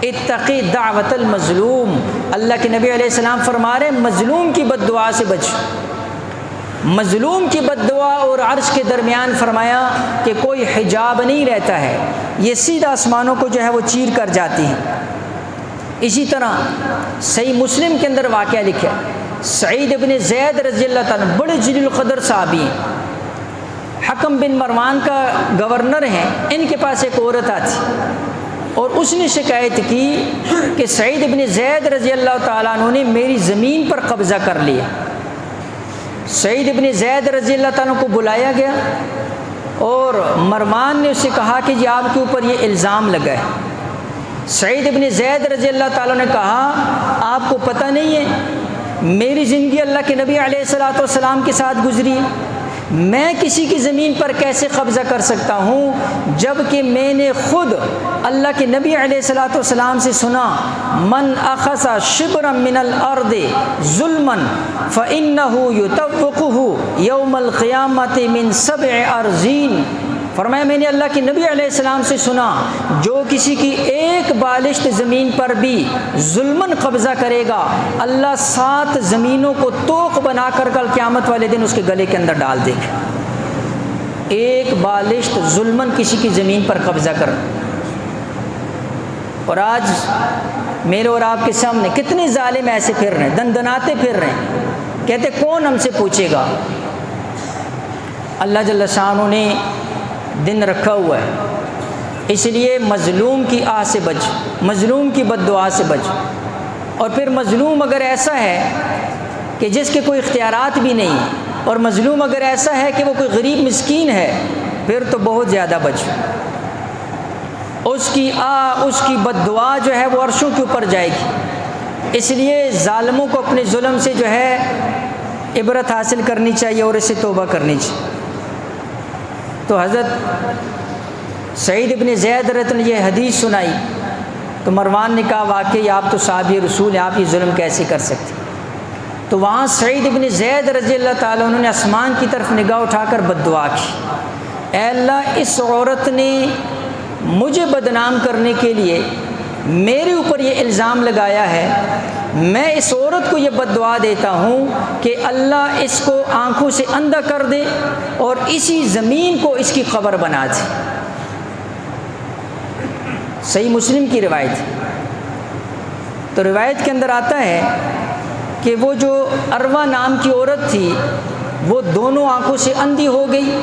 اتقی دعوت المظلوم، اللہ کے نبی علیہ السلام فرما رہے ہیں مظلوم کی بد دعا سے بچ۔ مظلوم کی بد دعا اور عرش کے درمیان فرمایا کہ کوئی حجاب نہیں رہتا ہے، یہ سیدھا آسمانوں کو جو ہے وہ چیر کر جاتی ہیں۔ اسی طرح صحیح مسلم کے اندر واقعہ لکھا ہے، سعید ابن زید رضی اللہ تعالیٰ بڑے جلیل القدر صحابی ہیں، حکم بن مروان کا گورنر ہیں، ان کے پاس ایک عورت آتی اور اس نے شکایت کی کہ سعید ابن زید رضی اللہ تعالیٰ عنہ نے میری زمین پر قبضہ کر لیا۔ سعید ابن زید رضی اللہ تعالیٰ کو بلایا گیا اور مروان نے اس سے کہا کہ جی آپ کے اوپر یہ الزام لگا ہے۔ سعید ابن زید رضی اللہ تعالیٰ نے کہا آپ کو پتہ نہیں ہے میری زندگی اللہ کے نبی علیہ الصلوۃ والسلام کے ساتھ گزری ہے، میں کسی کی زمین پر کیسے قبضہ کر سکتا ہوں جب کہ میں نے خود اللہ کے نبی علیہ الصلوۃ والسلام سے سنا من اخذ شبرا من الارض ظلما فانه يطوقه يوم القیامة من 7 ارضین۔ فرمایا میں نے اللہ کے نبی علیہ السلام سے سنا جو کسی کی ایک بالشت زمین پر بھی ظلماً قبضہ کرے گا اللہ 7 زمینوں کو توق بنا کر کل قیامت والے دن اس کے گلے کے اندر ڈال دے گا۔ ایک بالشت ظلماً کسی کی زمین پر قبضہ کر۔ اور آج میرے اور آپ کے سامنے کتنے ظالم ایسے پھر رہے ہیں، دندناتے پھر رہے ہیں، کہتے کون ہم سے پوچھے گا۔ اللہ جل شانہ نے دن رکھا ہوا ہے، اس لیے مظلوم کی آہ سے بچ، مظلوم کی بد دعا سے بچ۔ اور پھر مظلوم اگر ایسا ہے کہ جس کے کوئی اختیارات بھی نہیں، اور مظلوم اگر ایسا ہے کہ وہ کوئی غریب مسکین ہے، پھر تو بہت زیادہ بچ۔ اس کی آہ، اس کی بد دعا جو ہے وہ عرشوں کے اوپر جائے گی۔ اس لیے ظالموں کو اپنے ظلم سے جو ہے عبرت حاصل کرنی چاہیے اور اس سے توبہ کرنی چاہیے۔ تو حضرت سعید ابن زید رضی نے یہ حدیث سنائی تو مروان نے کہا واقعی آپ تو صحابی رسول ہیں، آپ یہ ظلم کیسے کر سکتے؟ تو وہاں سعید ابن زید رضی اللہ تعالیٰ انہوں نے آسمان کی طرف نگاہ اٹھا کر بد دعا کی، اے اللہ اس عورت نے مجھے بدنام کرنے کے لیے میرے اوپر یہ الزام لگایا ہے، میں اس عورت کو یہ بد دعا دیتا ہوں کہ اللہ اس کو آنکھوں سے اندھا کر دے اور اسی زمین کو اس کی قبر بنا دے۔ صحیح مسلم کی روایت۔ تو روایت کے اندر آتا ہے کہ وہ جو اروا نام کی عورت تھی وہ دونوں آنکھوں سے اندھی ہو گئی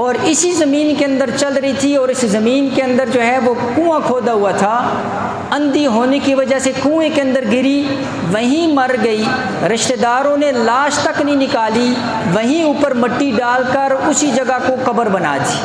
اور اسی زمین کے اندر چل رہی تھی، اور اس زمین کے اندر جو ہے وہ کنواں کھودا ہوا تھا، اندھی ہونے کی وجہ سے کنویں کے اندر گری، وہیں مر گئی۔ رشتہ داروں نے لاش تک نہیں نکالی، وہیں اوپر مٹی ڈال کر اسی جگہ کو قبر بنا دی۔